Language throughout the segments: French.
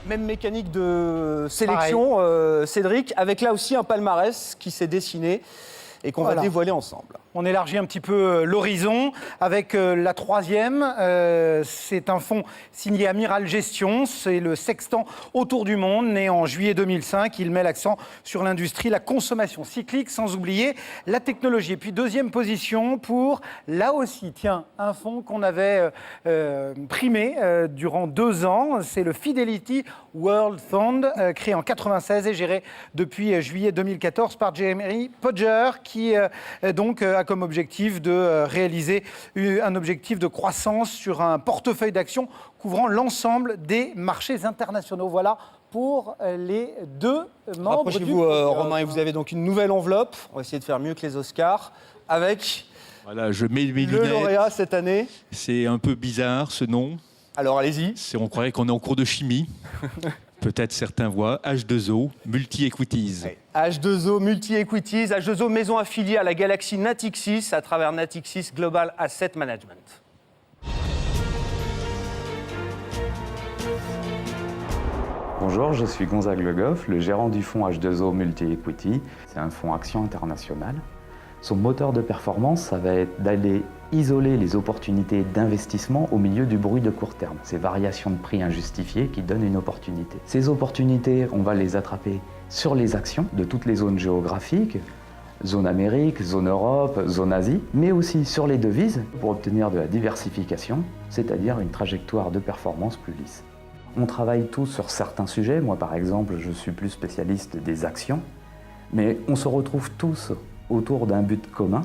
Même mécanique de sélection, Cédric, avec là aussi un palmarès qui s'est dessiné et qu'on va dévoiler ensemble. On élargit un petit peu l'horizon avec la troisième. C'est un fonds signé Amiral Gestion. C'est le sextant autour du monde, né en juillet 2005. Il met l'accent sur l'industrie, la consommation cyclique, sans oublier la technologie. Et puis deuxième position pour, là aussi, tiens, un fonds qu'on avait primé durant 2 ans. C'est le Fidelity World Fund, créé en 1996 et géré depuis juillet 2014 par Jeremy Podger, qui donc a comme objectif de réaliser un objectif de croissance sur un portefeuille d'actions couvrant l'ensemble des marchés internationaux. Voilà pour les 2 membres. Rapprochez-vous, Romain, et vous avez donc une nouvelle enveloppe. On va essayer de faire mieux que les Oscars avec voilà, je mets mes le lunettes. lauréat cette année. C'est un peu bizarre ce nom. Alors allez-y. On croirait qu'on est en cours de chimie. Peut-être certains voient H2O, Multi-Equities. Ouais. H2O, Multi-Equities, H2O, maison affiliée à la galaxie Natixis à travers Natixis Global Asset Management. Bonjour, je suis Gonzague Le Goff, le gérant du fonds H2O Multi-Equity. C'est un fonds action international. Son moteur de performance, ça va être d'aller isoler les opportunités d'investissement au milieu du bruit de court terme. Ces variations de prix injustifiées qui donnent une opportunité. Ces opportunités, on va les attraper sur les actions de toutes les zones géographiques, zone Amérique, zone Europe, zone Asie, mais aussi sur les devises pour obtenir de la diversification, c'est-à-dire une trajectoire de performance plus lisse. On travaille tous sur certains sujets. Moi, par exemple, je suis plus spécialiste des actions, mais on se retrouve tous autour d'un but commun.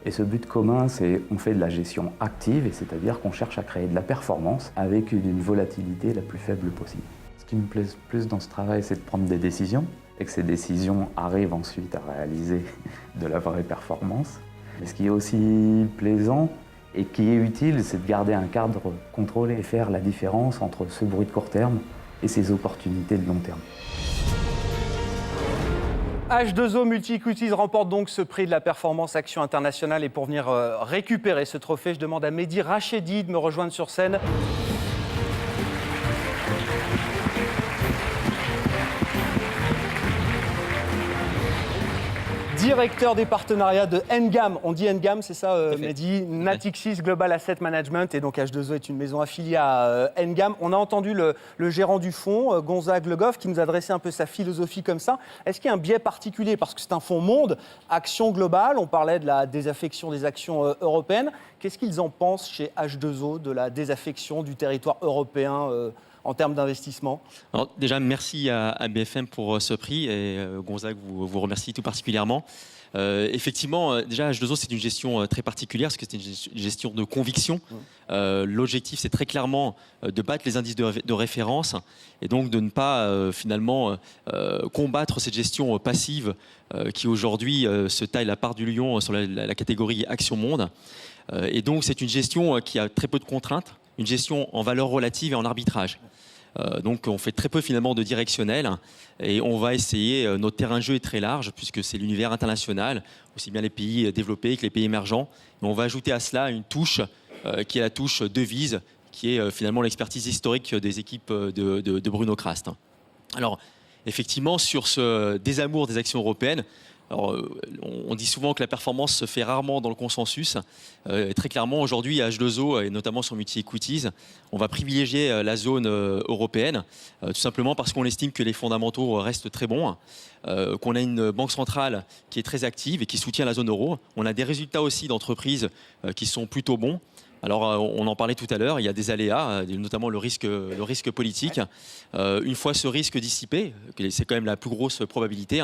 Et ce but commun, c'est on fait de la gestion active, et c'est-à-dire qu'on cherche à créer de la performance avec une volatilité la plus faible possible. Ce qui me plaît plus dans ce travail, c'est de prendre des décisions, et que ces décisions arrivent ensuite à réaliser de la vraie performance. Mais ce qui est aussi plaisant et qui est utile, c'est de garder un cadre contrôlé et faire la différence entre ce bruit de court terme et ces opportunités de long terme. H2O Multi-Equities remporte donc ce prix de la performance action internationale. Et pour venir récupérer ce trophée, je demande à Mehdi Rachedi de me rejoindre sur scène. Directeur des partenariats de Ngam. On dit Ngam, c'est ça, Mehdi? Natixis Global Asset Management. Et donc H2O est une maison affiliée à Ngam. On a entendu le gérant du fonds, Gonzague Le Goff, qui nous a dressé un peu sa philosophie comme ça. Est-ce qu'il y a un biais particulier? Parce que c'est un fonds monde, action globale. On parlait de la désaffection des actions européennes. Qu'est-ce qu'ils en pensent chez H2O de la désaffection du territoire européen en termes d'investissement? Alors déjà, merci à BFM pour ce prix et Gonzague vous remercie tout particulièrement. Effectivement, déjà, H2O, c'est une gestion très particulière parce que c'est une gestion de conviction. L'objectif, c'est très clairement de battre les indices de référence et donc de ne pas finalement combattre cette gestion passive qui aujourd'hui se taille la part du lion sur la catégorie Action Monde. Et donc, c'est une gestion qui a très peu de contraintes, une gestion en valeur relative et en arbitrage. Donc on fait très peu finalement de directionnel et on va essayer, notre terrain de jeu est très large puisque c'est l'univers international, aussi bien les pays développés que les pays émergents. Et on va ajouter à cela une touche qui est la touche devise, qui est finalement l'expertise historique des équipes de Bruno Krast. Alors effectivement sur ce désamour des actions européennes, alors, on dit souvent que la performance se fait rarement dans le consensus. Très clairement, aujourd'hui, à H2O, et notamment sur Multi-Equities, on va privilégier la zone européenne, tout simplement parce qu'on estime que les fondamentaux restent très bons, qu'on a une banque centrale qui est très active et qui soutient la zone euro. On a des résultats aussi d'entreprises qui sont plutôt bons. Alors, on en parlait tout à l'heure, il y a des aléas, notamment le risque politique. Une fois ce risque dissipé, c'est quand même la plus grosse probabilité,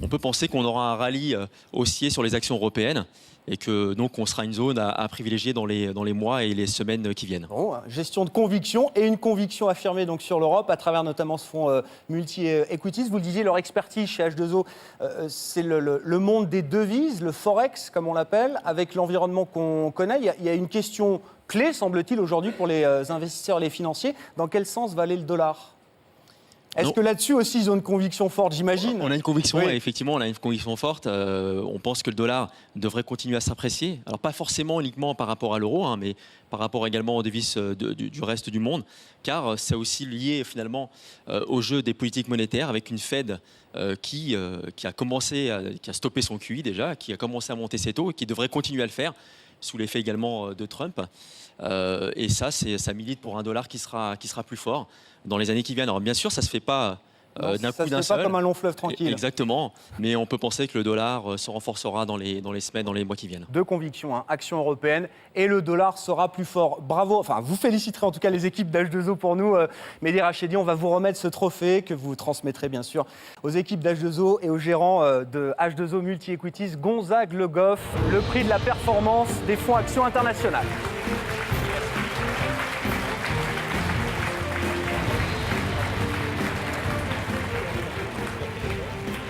on peut penser qu'on aura un rallye haussier sur les actions européennes et que donc on sera une zone à privilégier dans les mois et les semaines qui viennent. Bon, gestion de conviction et une conviction affirmée donc sur l'Europe à travers notamment ce fonds Multi-Equities. Vous le disiez, leur expertise chez H2O, c'est le monde des devises, le forex comme on l'appelle, avec l'environnement qu'on connaît. Il y a une question clé, semble-t-il, aujourd'hui pour les investisseurs et les financiers. Dans quel sens va aller le dollar ? Est-ce que là-dessus aussi, ils ont une conviction forte, j'imagine? On a une conviction, Oui. effectivement, on a une conviction forte. On pense que le dollar devrait continuer à s'apprécier. Alors pas forcément uniquement par rapport à l'euro, hein, mais par rapport également aux devises du reste du monde, car c'est aussi lié finalement au jeu des politiques monétaires avec une Fed qui a stoppé son QE déjà, qui a commencé à monter ses taux et qui devrait continuer à le faire sous l'effet également de Trump. Et ça milite pour un dollar qui sera plus fort dans les années qui viennent. Alors bien sûr, ça se fait pas Non, d'un ça coup se d'un fait pas seul. comme un long fleuve tranquille. Exactement, mais on peut penser que le dollar se renforcera dans les semaines, dans les mois qui viennent. Deux convictions, hein, action européenne et le dollar sera plus fort. Bravo, enfin vous féliciterez en tout cas les équipes d'H2O pour nous. Mehdi Rachedi, on va vous remettre ce trophée que vous transmettrez bien sûr aux équipes d'H2O et aux gérants de H2O Multi Equities, Gonzague Le Goff, le prix de la performance des fonds Action Internationale.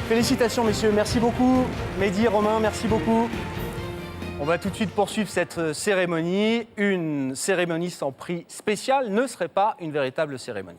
Félicitations messieurs, merci beaucoup. Mehdi, Romain, merci beaucoup. On va tout de suite poursuivre cette cérémonie. Une cérémonie sans prix spécial ne serait pas une véritable cérémonie.